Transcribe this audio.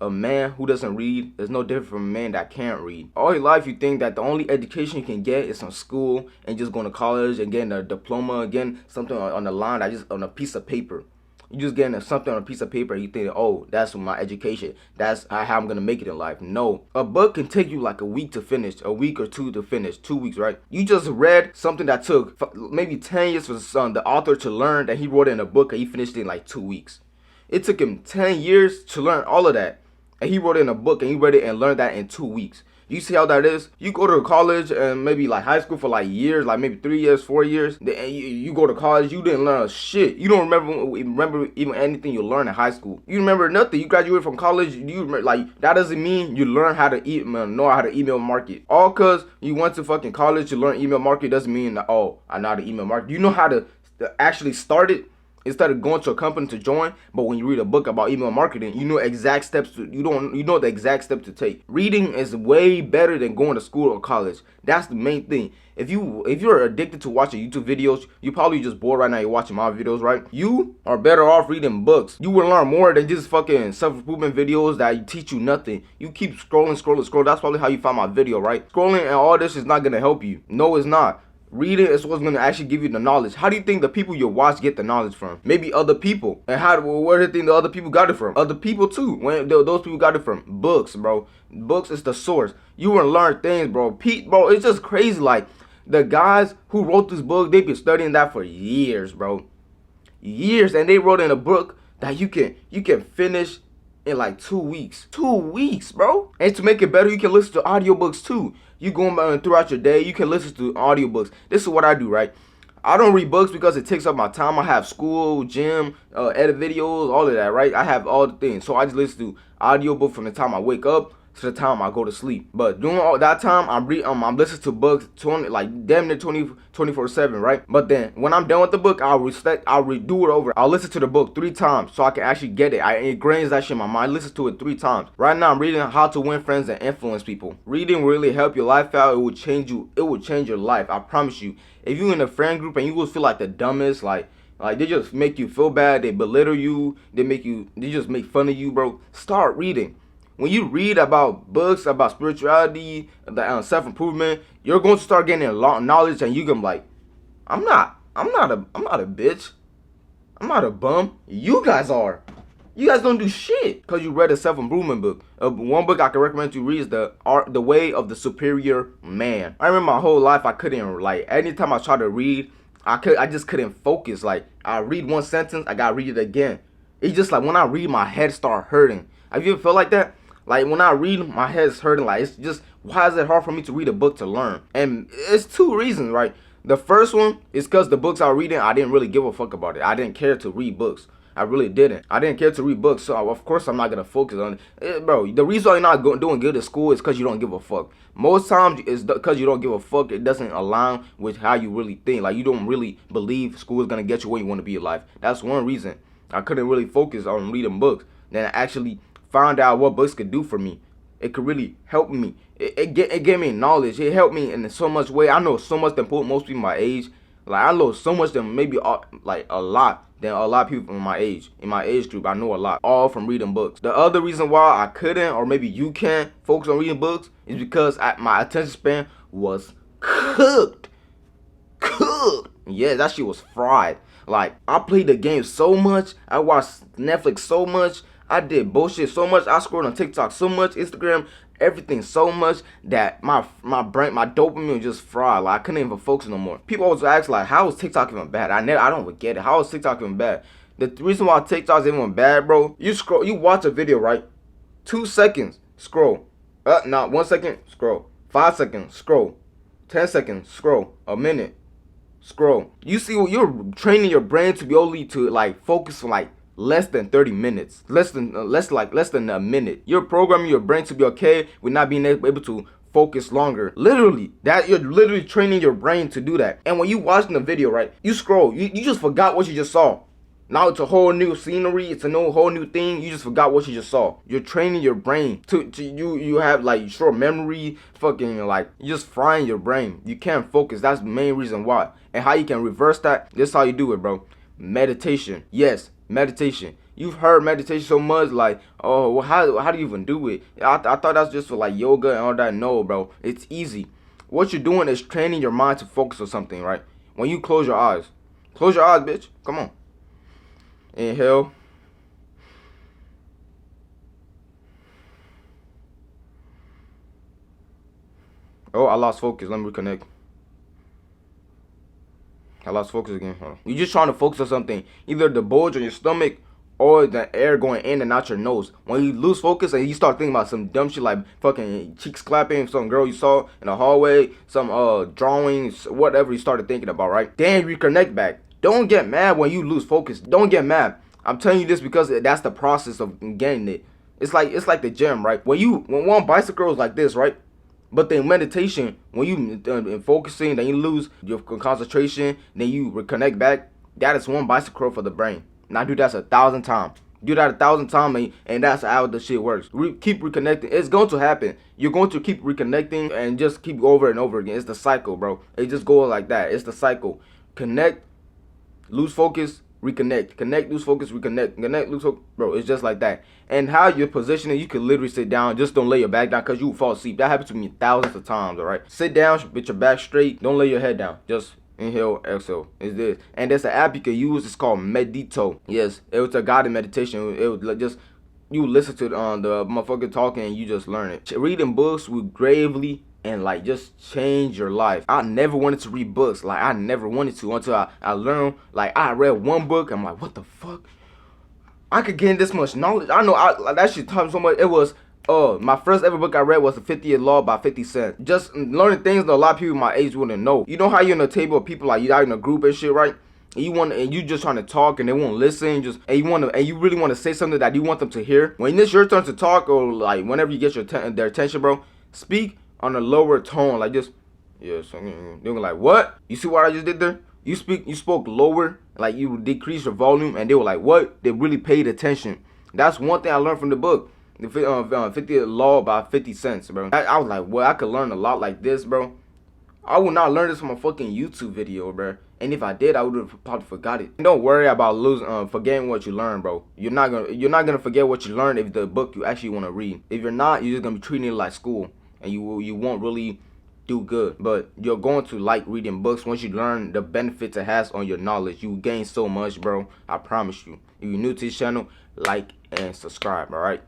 A man who doesn't read is no different from a man that can't read. All your life you think that the only education you can get is from school and just going to college and getting a diploma, getting something on the line that just on a piece of paper. You just getting something on a piece of paper and you think, oh, that's my education. That's how I'm gonna make it in life. No, a book can take you like a week to finish, a week or two to finish, 2 weeks, right? You just read something that took maybe 10 years for the author to learn that he wrote it in a book and he finished it in like 2 weeks. It took him 10 years to learn all of that. And he wrote it in a book and he read it and learned that in 2 weeks. You see how that is? You go to college and maybe like high school for like years, like maybe 3 years, 4 years. Then you go to college, you didn't learn a shit. You don't remember even anything you learned in high school. You remember nothing. You graduated from college. You remember, like that doesn't mean you learn how to know how to email market. All cause you went to fucking college to learn email market doesn't mean that, oh, I know how to email market. You know how to actually start it instead of going to a company to join. But when you read a book about email marketing, you know exact steps to you know the exact step to take. Reading is way better than going to school or college. That's the main thing. If you're addicted to watching YouTube videos, you're probably just bored right now. You're watching my videos, right? You are better off reading books. You will learn more than just fucking self-improvement videos that teach you nothing. You keep scrolling. That's probably how you found my video, right? Scrolling and all this is not gonna help you. No, it's not. Reading is what's going to actually give you the knowledge. How do you think the people you watch get the knowledge from? Maybe other people. And where do you think the other people got it from? Other people too. When those people got it from? Books, bro. Books is the source. You will learn things, bro. Bro, it's just crazy. Like, the guys who wrote this book, they've been studying that for years, bro. Years. And they wrote in a book that you can finish in like 2 weeks. 2 weeks, bro. And to make it better, you can listen to audiobooks too. You going throughout your day, you can listen to audiobooks. This is what I do, right? I don't read books because it takes up my time. I have school, gym, edit videos, all of that, right? I have all the things. So I just listen to audiobook from the time I wake up to the time I go to sleep. But during all that time, I'm listening to books damn near 24/7, right? But then when I'm done with the book, I'll redo it over. I'll listen to the book 3 times so I can actually get it. It ingrains that shit in my mind. Listen to it 3 times. Right now, I'm reading How to Win Friends and Influence People. Reading will really help your life out. It will change you. It will change your life. I promise you. If you're in a friend group and you will feel like the dumbest, like they just make you feel bad, they belittle you, they just make fun of you, bro. Start reading. When you read about books about spirituality, self-improvement, you're going to start getting a lot of knowledge, and you can be like, I'm not a bitch. I'm not a bum. You guys are. You guys don't do shit because you read a self-improvement book. One book I can recommend you read is The Way of the Superior Man. I remember my whole life I couldn't, like, anytime I tried to read, I just couldn't focus. Like, I read one sentence, I gotta read it again. It's just like when I read, my head start hurting. Have you ever felt like that? Like, when I read, my head's hurting. Like, it's just, why is it hard for me to read a book to learn? And it's 2 reasons, right? The first one is because the books I was reading, I didn't really give a fuck about it. I didn't care to read books. I really didn't. I didn't care to read books, so of course I'm not gonna focus on it. Bro, the reason why you're not doing good at school is because you don't give a fuck. Most times it's because you don't give a fuck. It doesn't align with how you really think. Like, you don't really believe school is gonna get you where you want to be in life. That's one reason I couldn't really focus on reading books. Then I actually found out what books could do for me. It could really help me. It gave me knowledge. It helped me in so much way. I know so much than most people my age. Like, I know so much than maybe like a lot than a lot of people in my age group. I know a lot, all from reading books. The other reason why I couldn't, or maybe you can't, focus on reading books is because my attention span was cooked. Yeah, that shit was fried. Like, I played the game so much. I watched Netflix so much. I did bullshit so much. I scrolled on TikTok so much, Instagram, everything so much that my brain, my dopamine was just fried. Like, I couldn't even focus no more. People always ask, like, how is TikTok even bad? I don't get it. How is TikTok even bad? The reason why TikTok is even bad, bro, you watch a video, right? 2 seconds, scroll. Not 1 second, scroll. 5 seconds, scroll. 10 seconds, scroll. A minute, scroll. You see, you're training your brain to be able to, like, focus for like less than 30 minutes, less than a minute. You're programming your brain to be okay with not being able to focus longer. Literally, that you're literally training your brain to do that. And when you watching the video, right, you scroll, you just forgot what you just saw. Now it's a whole new scenery, it's a whole new thing. You just forgot what you just saw. You're training your brain to you have like short memory, fucking, like, you're just frying your brain. You can't focus. That's the main reason why. And how you can reverse that, this is how you do it, bro. Meditation. Yes, meditation. You've heard meditation so much, like, oh, well, how do you even do it? I thought that's just for like yoga and all that. No, bro, it's easy. What you're doing is training your mind to focus on something, right? When you close your eyes, bitch. Come on. Inhale. Oh, I lost focus. Let me reconnect. I lost focus again. Hold on. You're just trying to focus on something. Either the bulge on your stomach or the air going in and out your nose. When you lose focus and you start thinking about some dumb shit like fucking cheeks clapping, some girl you saw in the hallway, some drawings, whatever you started thinking about, right? Then reconnect back. Don't get mad when you lose focus. Don't get mad. I'm telling you this because that's the process of getting it. It's like the gym, right? When one bicycle is like this, right? But then meditation, when you focusing, then you lose your concentration, then you reconnect back. That is one bicycle for the brain. Now do that 1,000 times. Do that 1,000 times, and that's how the shit works. Keep reconnecting. It's going to happen. You're going to keep reconnecting and just keep over and over again. It's the cycle, bro. It just goes like that. It's the cycle. Connect, lose focus, reconnect. Connect, lose focus, reconnect. Connect, lose focus. Bro, it's just like that. And how you're positioning, you can literally sit down. Just don't lay your back down because you will fall asleep. That happens to me thousands of times, all right? Sit down with your back straight. Don't lay your head down. Just inhale, exhale. It's this. And there's an app you can use. It's called Medito. Yes, it was a guided meditation. It was just, you listen to the motherfucker talking and you just learn it. Reading books will gravely and like just change your life. I never wanted to read books. Like I never wanted to until I learned. Like I read one book. I'm like, what the fuck? I could gain this much knowledge. I know that shit taught me so much. It was my first ever book I read was The 50th Law by 50 Cent. Just learning things that a lot of people my age wouldn't know. You know how you're in a table of people, like you out in a group and shit, right? And you just trying to talk and they won't listen, and you really want to say something that you want them to hear. When it's your turn to talk, or like whenever you get their attention, bro, speak on a lower tone, like just they're like, what? You see what I just did there? You spoke lower, like you decrease your volume, and they were like, what? They really paid attention. That's one thing I learned from the book, the 50th Law by 50 Cent, bro. I was like, well, I could learn a lot like this, bro. I would not learn this from a fucking YouTube video, bro. And if I did, I would have probably forgot it. And don't worry about forgetting what you learned, bro. You're not gonna forget what you learned if the book you actually want to read. If you're not, you're just gonna be treating it like school, and you won't really do good. But you're going to like reading books once you learn the benefits it has on your knowledge. You gain so much, bro. I promise you. If you're new to this channel, like and subscribe, alright?